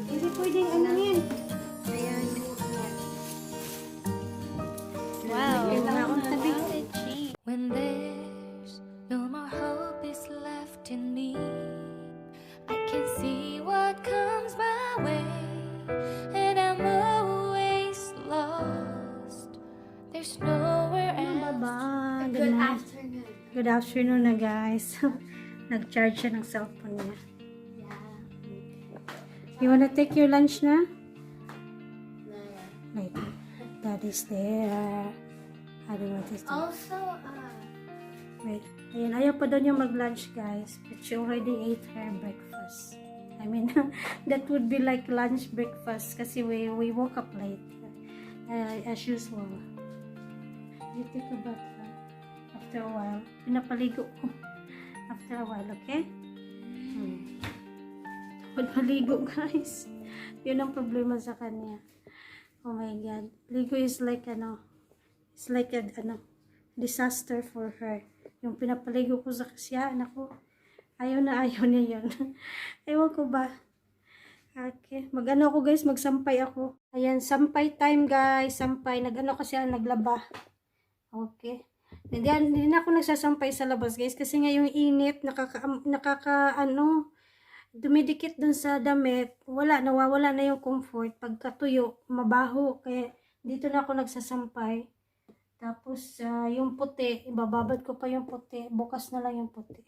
Hindi pwedeng ano yan. Ayan. Wow. Ayan na akong tabi. When there's no more hope is left in me, I can see what comes my way, and I'm always lost. There's nowhere else. Bye-bye. Good afternoon. Good afternoon na guys. Nag-charge siya ng cellphone niya. You wanna take your lunch na? Later. Daddy's there. I don't want this to... Also, Wait. Ayan, ayaw pa daw niya mag-lunch guys. But she already ate her breakfast. I mean, that would be like lunch breakfast kasi we woke up late. As usual. You take a bath after a while. Pinapaligo ko. After a while, okay? Maligo guys. Yun ang problema sa kanya. Oh my God. Ligo is like it's like a disaster for her. Yung pinapaligo ko sa kasya, ako, ayaw niya yun. Ewan ko ba. Okay. Mag-ano ako guys, magsampay ako. Ayan, sampay time guys. Sampay. Nag-ano kasi naglaba. Okay. Hindi na ako nagsasampay sa labas guys. Kasi nga yung init, dumidikit dun sa damit. Nawawala na yung comfort. Pagkatuyo, mabaho. Kaya dito na ako nagsasampay. Tapos, yung puti, ibababad ko pa yung puti. Bukas na lang yung puti.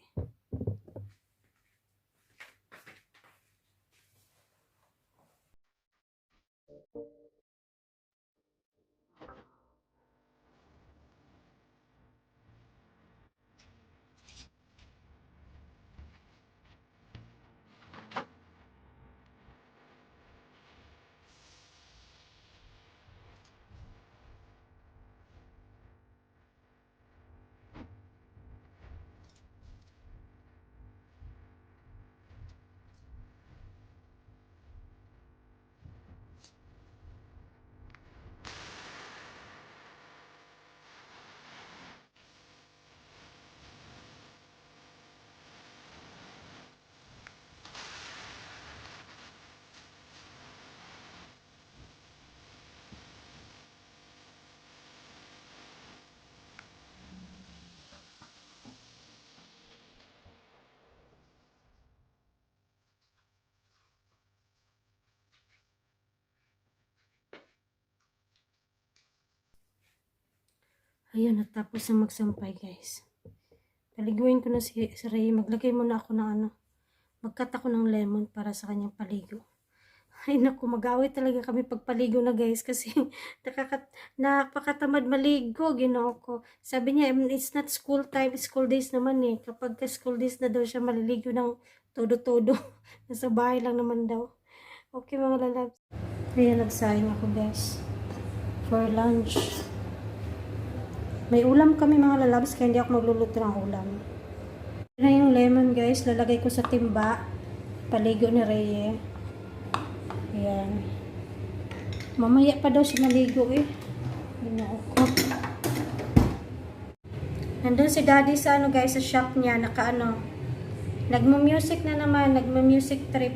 Ayun, natapos na magsampay guys. Paliguin ko na si Ray. Maglagay muna ako ng magkat ako ng lemon para sa kanyang paligo. Ay naku, mag-away talaga kami pagpaligo na guys. Kasi napakatamad maligo. Ginoo ko. Sabi niya, it's not school time. School days naman eh. Kapag school days na daw siya maliligo ng todo-todo. Nasa bahay lang naman daw. Okay mga lalabs. Ayan, nagsaing ako guys. For lunch. May ulam kami mga lalabs, kaya hindi ako magluluto ng ulam. Ito na yung lemon guys, lalagay ko sa timba. Paligo ni Reye. Ayan. Mamaya pa daw siya maligo eh. Ginoo ko. Nandun si Daddy sa guys, sa shop niya, nagma-music na naman, nagma-music trip.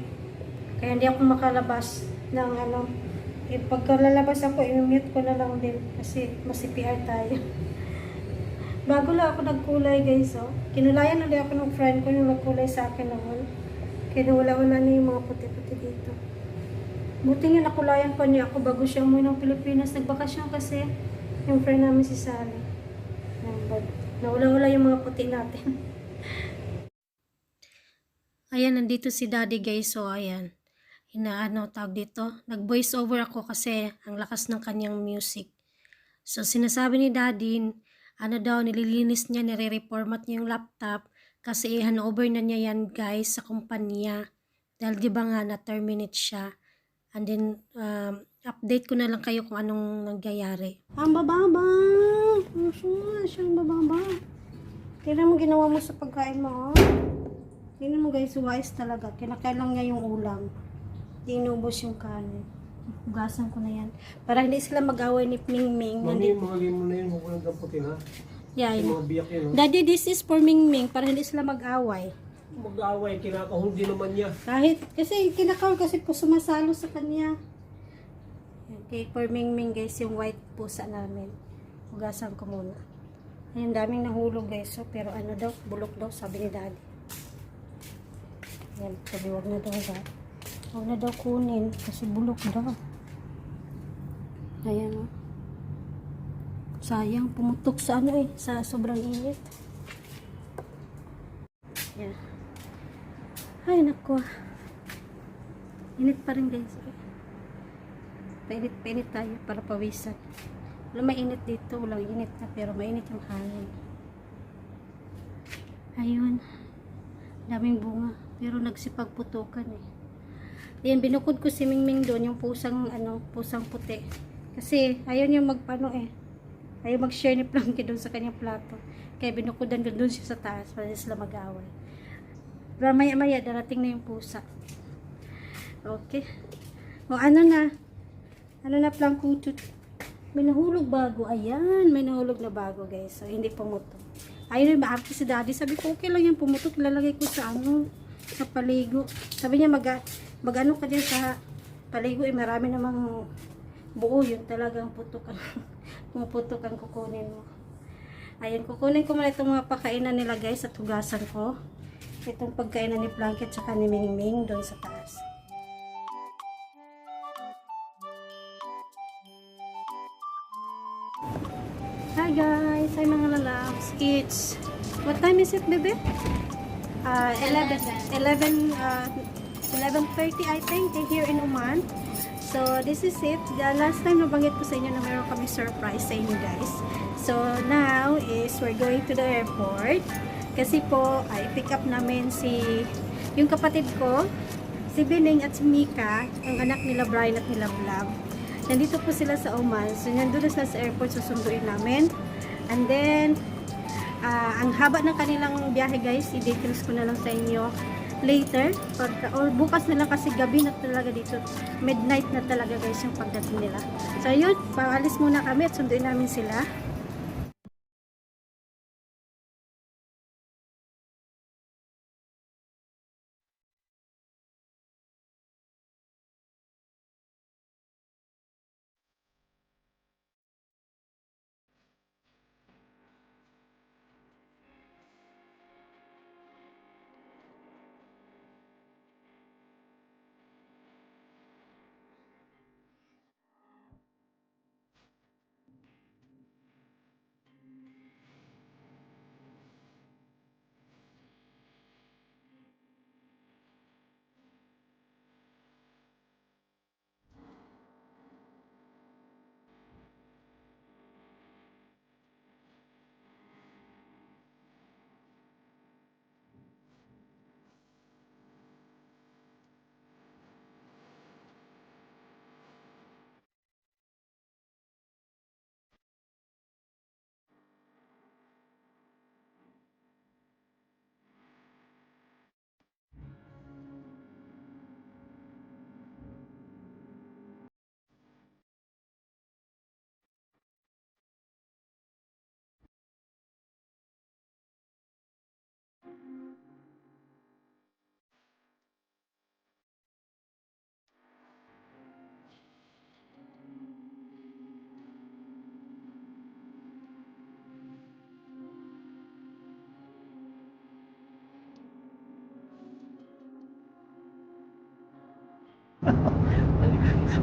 Kaya hindi ako makalabas ng pagkalalabas ako, i-mute ko na lang din kasi masipiar tayo. Bago lang ako nagkulay guys, oh. Kinulayan ulit ako ng friend ko yung nagkulay sa akin noon. Kaya wala na yung mga puti-puti dito. Buti nga nakulayan pa niya ako bago siya umuwi ng Pilipinas. Nagbakasyon kasi yung friend namin si Sally. Nawala-wala yung mga puti natin. Ayan, nandito si Daddy guys, so ayan. Tawag dito. Nag-voice over ako kasi ang lakas ng kanyang music. So sinasabi ni Daddy, nililinis niya, nire-reformat niya yung laptop kasi i-handover na niya yan guys sa kumpanya. Dahil di ba nga na-terminate siya. And then, update ko na lang kayo kung anong nangyayari. Ang bababa! Ang bababa. Tignan mo ginawa mo sa pagkain mo, oh. Tignan mo guys, wise talaga. Kinakailang niya yung ulam. Tinubos yung kanin. Hugasan ko na yan. Para hindi sila mag-away ni Mingming. Mami, mga mo na yun. Huwag lang damputin ha. Yeah, Yung mga biyak yun. Daddy, this is for Mingming. Para hindi sila mag-away. Mag-aaway, kinakahon din naman niya. Kahit, kasi kinakaw kasi po sumasalo sa kanya. Yan, kay for Mingming guys, yung white pusa namin. Hugasan ko muna. Ayun, daming nahulog guys. So, pero ano daw, bulok daw, sabi ni daddy. Yan, sabi wag na daw ba. Huwag na daw kunin kasi bulok daw. Ayan o. Sayang, pumutok sa ano eh, sa sobrang init. Yan. Ay, naku. Init pa rin guys. Painit tayo para pawisan. Wala mainit dito, walang init na pero mainit yung hangin. Ayun. Daming bunga pero nagsipagputukan eh. Ayan, binukod ko si Mingming doon, yung pusang pusang puti. Kasi ayaw niya magpano eh. Ayaw mag-share ni Plunky doon sa kanyang plato. Kaya binukodan ko doon siya sa taas para sila mag-away. Pero maya-maya darating na yung pusa. Okay. O ano na? Ano na Plunky? May nahulog bago. Ayan, may nahulog na bago guys. So hindi pumutok. Ayun, maarte si daddy. Sabi ko, okay lang yan pumutok. Lalagay ko sa sa paligo. Sabi niya, mag-ano ka dyan sa paligo. Eh, marami namang buo. Yun talagang putok. Pumuputok ang kukunin mo. Ayun, kukunin ko muna itong mga pakainan nila guys at hugasan ko. Itong pagkainan ni Plunky at saka ni Mingming doon sa taas. Hi guys! Hi mga lalabs! It's... What time is it, baby? 11:30 I think here in Oman. So this is it. The last time nabanggit ko sa inyo na meron kami surprise sa inyo guys. So now is we're going to the airport. Kasi po ay pick up namin yung kapatid ko, si Bining at si Mika, ang anak nila Brian at nila Blab. Nandito po sila sa Oman. So nandun na sila sa airport, susunduin namin. And then ang haba ng kanilang biyahe guys, i-details ko na lang sa inyo later, or bukas na lang kasi gabi na talaga dito, midnight na talaga guys yung pagdating nila. So yun, paalis muna kami at sunduin namin sila.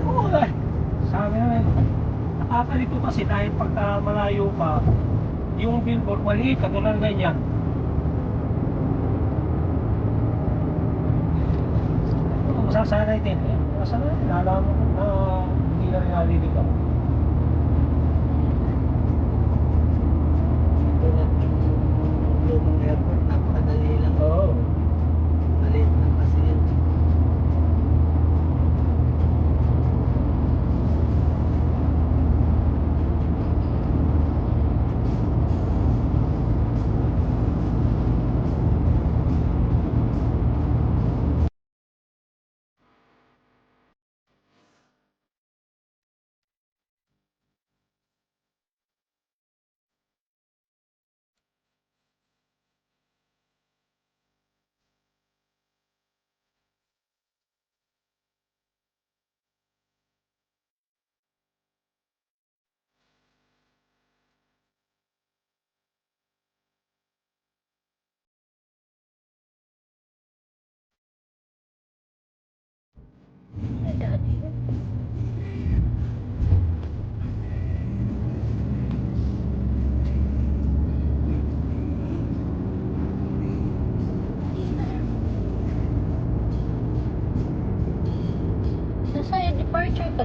Oo nga. Sabi namin, nakakalito kasi dahil pagka malayo pa, yung billboard maliit, katulad ganyan. Masasanay din. Masasanay, nalaman ko na hindi na reality ka. Tulad yung lumang airport, napakadali lang. Oo. Maliit lang kasi yun.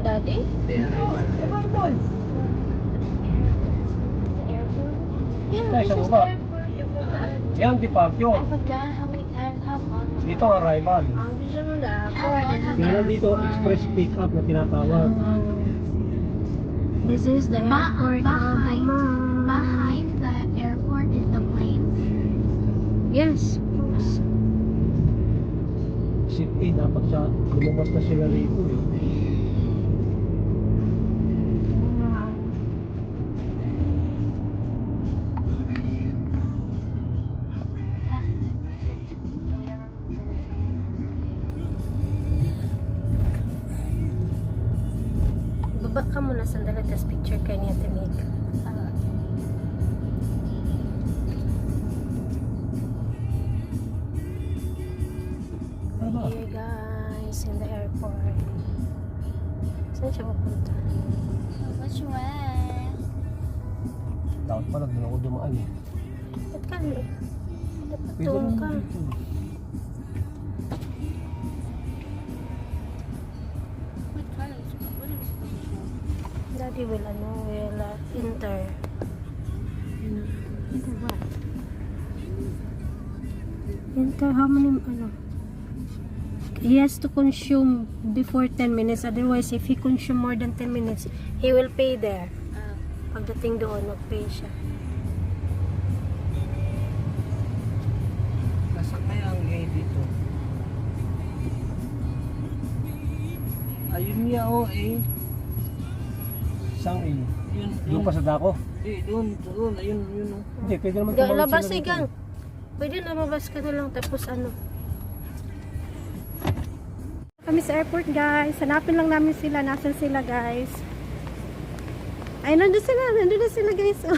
Daddy? Arrival. Dahil sa baba. Yan, departure. Dito ang arrival. Meron dito express pick up na tinatawag. This is the airport. Behind the airport is the plane. Yes. Seat A, dapat sa lumabas na sila rito eh. Baba ka muna sandali, tas picture kayo niya, Timik. Tama. Here guys, in the airport. Saan siya pupunta? Which way? Dapat pala doon ako dumaan eh. Ba't ka? Dapat Pwede doon naman ka. dito. What car is it? What are we supposed to do? Daddy will enter. Enter what? Enter how many, he has to consume before 10 minutes. Otherwise, if he consume more than 10 minutes, he will pay there. Pagdating doon, mag-pay siya. Nasa kaya ang gate dito? Ayun niya oh eh. Isang A. Yun, Doon pa sa dako. doon, ayun, yun oh. Hindi, pwede naman Ga, tumawid labas sila eh, rito. gang. Pwede lumabas ka na lang, tapos Kami sa airport, guys. Hanapin lang namin sila. Nasaan sila, guys? Ay, nandun na sila, guys. Oh.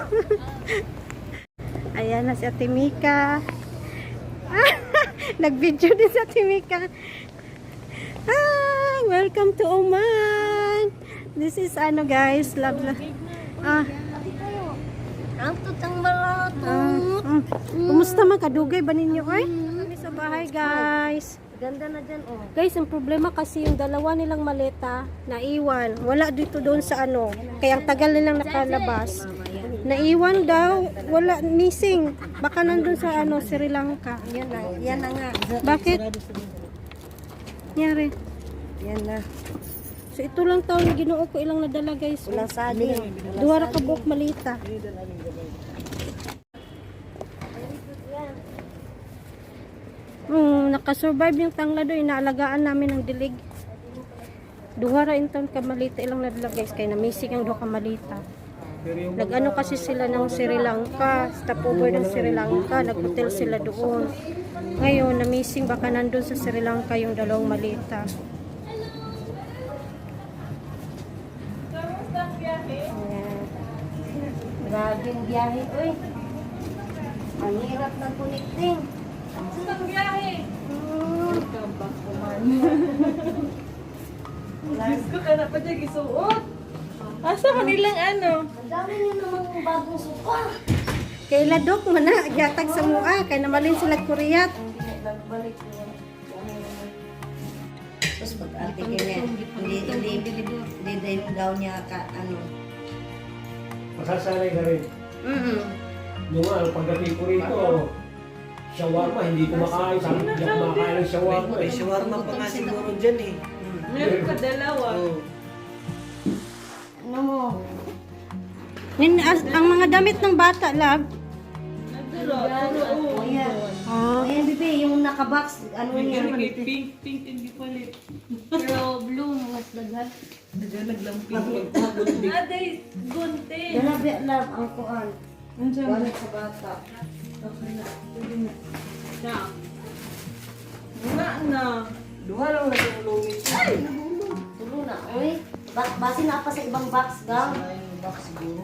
Ayan na si Ate Mika. Nag-video din si Ate Mika. Hi! Welcome to Oman! This is guys, love. Ang tutang malato. Kumusta man? Kadugay ba ninyo, oy? Kami sa bahay, guys. Ganda na dyan, oh. Guys, ang problema kasi yung dalawa nilang maleta naiwan. Wala dito doon sa Kaya ang tagal nilang nakalabas. Naiwan daw. Wala, missing. Baka nandun sa Sri Lanka. Yan na nga. Bakit? Nyari. Yan na. So, ito lang taon na Ginoo ko ilang nadala, guys. Walang saging. Duwara ka buhok malita. Nakasurvive yung tangla doon. Inaalagaan namin ng dilig. Duwara in taon ka malita ilang nadala, guys. Kaya na-missing ang duha ka malita. Nag-ano kasi sila ng Sri Lanka. Stopover ng Sri Lanka. Nag-hotel sila doon. Ngayon, na-missing. Baka nandun sa Sri Lanka yung dalawang malita. Grabe yung biyahe. Uy. Ang hirap ng connecting. Saan ang biyahe? Diyos ko, ka na pa dyan isuot. Asa kanilang Ang dami niyo namang bagong suka. Kay Ladok man na. Gatag sa mua. Kaya namalin sila Koreat. Nagbalik yun. Tapos pag-arte niya. Hindi din daw niya Masasanay ka rin. Yung pagdating ko rito, shawarma, hindi ko makain. Sabi ko, hindi ako makain ng shawarma. May shawarma pa nga siguro dyan eh. Meron ka dalawa. Oh. Ano mo? Ang mga damit ng bata, love. O yan. O yan, bebe. Yung nakabox. Ano niya? Pink hindi palit. Pero blue, mas daghan. Diyan naglamping pagpagod. Aday, gunte. Dalabi, love, ang kuan. Andiyan. Gamit sa bata. Okay na. Pwede na. Na. Wala na. Duha lang na yung lumit. Tulo na. Uy. Base na pa sa ibang box, gang. Yung box siguro.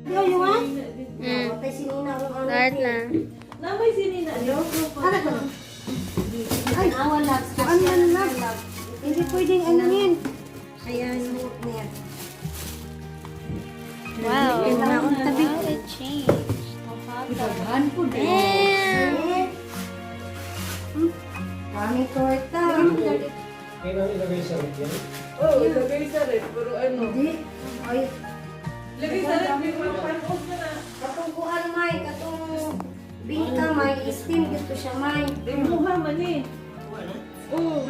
Yo, yung ha? Patay si Nina. Start na. Namay sinina. Ay, awan lang. Kuan man, love. Hindi pwedeng anuhin. Ayan, suot niya. Wow. Naon tabi. It changed. Daghan po din. Mami torta. May nang ilagay sa rin yan. Oo, ilagay sa red. Pero ano? Hindi. Ay, Ilagay sa red, may mga panos na na. katong kuan may, katong bingka may, steam dito siya may. Imuha man eh. Oo.